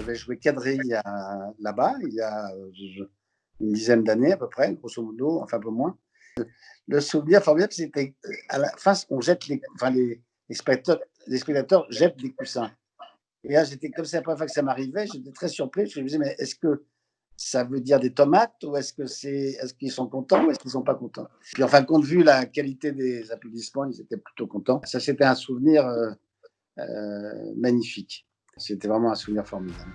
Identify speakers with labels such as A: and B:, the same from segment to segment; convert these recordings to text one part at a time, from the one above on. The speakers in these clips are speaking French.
A: J'avais joué quadrille là-bas, il y a une dizaine d'années à peu près, grosso modo, enfin un peu moins. Le souvenir formidable, c'était à la fin, on jette les spectateurs jettent des coussins. Et là, j'étais comme c'est la première fois que ça m'arrivait, j'étais très surpris. Je me disais, mais est-ce que ça veut dire des tomates ou est-ce qu'ils sont contents ou est-ce qu'ils sont pas contents? Puis en fin de compte, vu la qualité des applaudissements, ils étaient plutôt contents. Ça, c'était un souvenir magnifique. C'était vraiment un souvenir formidable.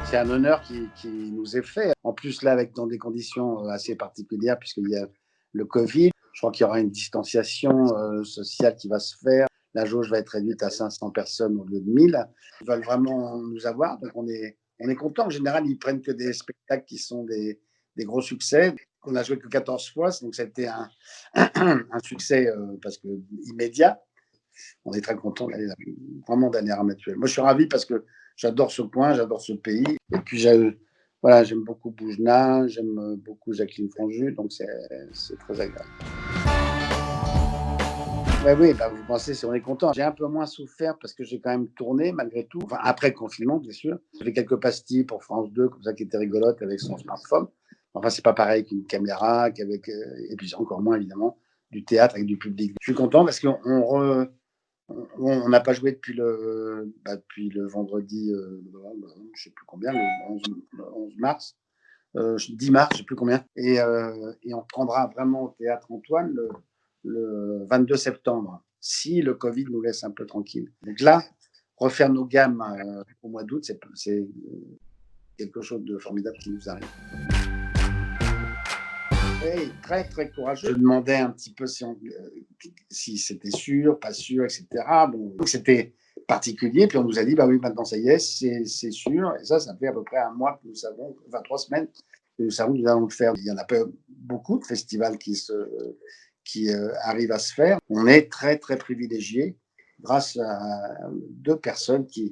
A: C'est un honneur qui nous est fait. En plus, là, dans des conditions assez particulières, puisqu'il y a le Covid, je crois qu'il y aura une distanciation sociale qui va se faire. La jauge va être réduite à 500 personnes au lieu de 1000. Ils veulent vraiment nous avoir, donc on est content. En général, ils prennent que des spectacles qui sont des gros succès. On a joué que 14 fois, donc ça a été un succès parce que immédiat. On est très content vraiment d'aller à Ramatuelle. Moi, je suis ravi parce que j'adore ce coin, j'adore ce pays. Et puis, j'aime beaucoup Boujna, j'aime beaucoup Jacqueline Franju, donc c'est très agréable. Ouais, oui, bah, vous pensez si on est content. J'ai un peu moins souffert parce que j'ai quand même tourné malgré tout. Enfin, après le confinement, bien sûr. J'ai fait quelques pastilles pour France 2, comme ça, qui étaient rigolotes avec son smartphone. Enfin, c'est pas pareil qu'une caméra, et puis encore moins, évidemment, du théâtre avec du public. Je suis content parce qu'on n'a pas joué depuis le vendredi, je sais plus combien, le 11 mars, 10 mars, je sais plus combien. Et on reprendra vraiment au Théâtre Antoine le 22 septembre, si le Covid nous laisse un peu tranquille. Donc là, refaire nos gammes au mois d'août, c'est quelque chose de formidable qui nous arrive. Oui, très, très courageux. Je demandais un petit peu si c'était sûr, pas sûr, etc. Bon, donc c'était particulier. Puis on nous a dit, bah oui, maintenant ça y est, c'est sûr. Et ça fait à peu près un mois que nous savons, enfin 3 semaines, que nous savons que nous allons le faire. Il y en a pas beaucoup de festivals qui arrivent à se faire. On est très, très privilégiés grâce à 2 personnes qui,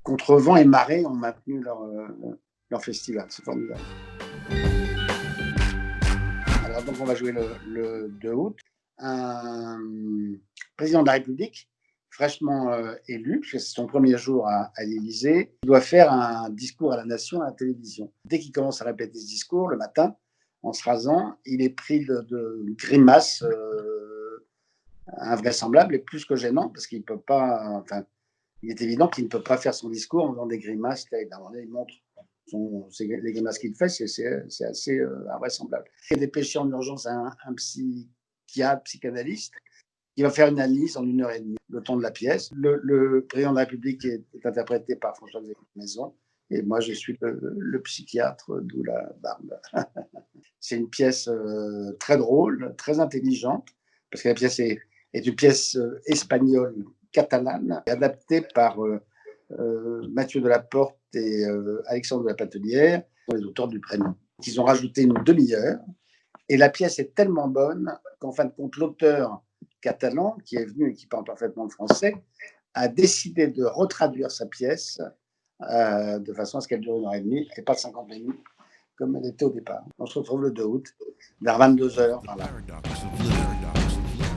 A: contre vent et marée, ont maintenu leur festival. C'est formidable. Alors, donc, on va jouer le 2 août. Un président de la République, fraîchement élu, puisque c'est son premier jour à l'Élysée, doit faire un discours à la nation à la télévision. Dès qu'il commence à répéter ce discours, le matin, en se rasant, il est pris de grimaces invraisemblables et plus que gênant, parce qu'il peut pas. Enfin, il est évident qu'il ne peut pas faire son discours en faisant des grimaces. Il montre les grimaces qu'il fait, c'est assez invraisemblable. Il est dépêché en urgence à un psychanalyste qui va faire une analyse en 1h30, le temps de la pièce. Le président de la République est interprété par François-Xavier Maison, et moi je suis le psychiatre, d'où la barbe. C'est une pièce très drôle, très intelligente, parce que la pièce est une pièce espagnole catalane, adaptée par Mathieu Delaporte et Alexandre de la Patelière, les auteurs du prénom. Ils ont rajouté une demi-heure, et la pièce est tellement bonne qu'en fin de compte, l'auteur catalan, qui est venu et qui parle parfaitement le français, a décidé de retraduire sa pièce de façon à ce qu'elle dure 1h30 et pas 50 minutes comme elle était au départ. On se retrouve le 2 août, vers 22h par là.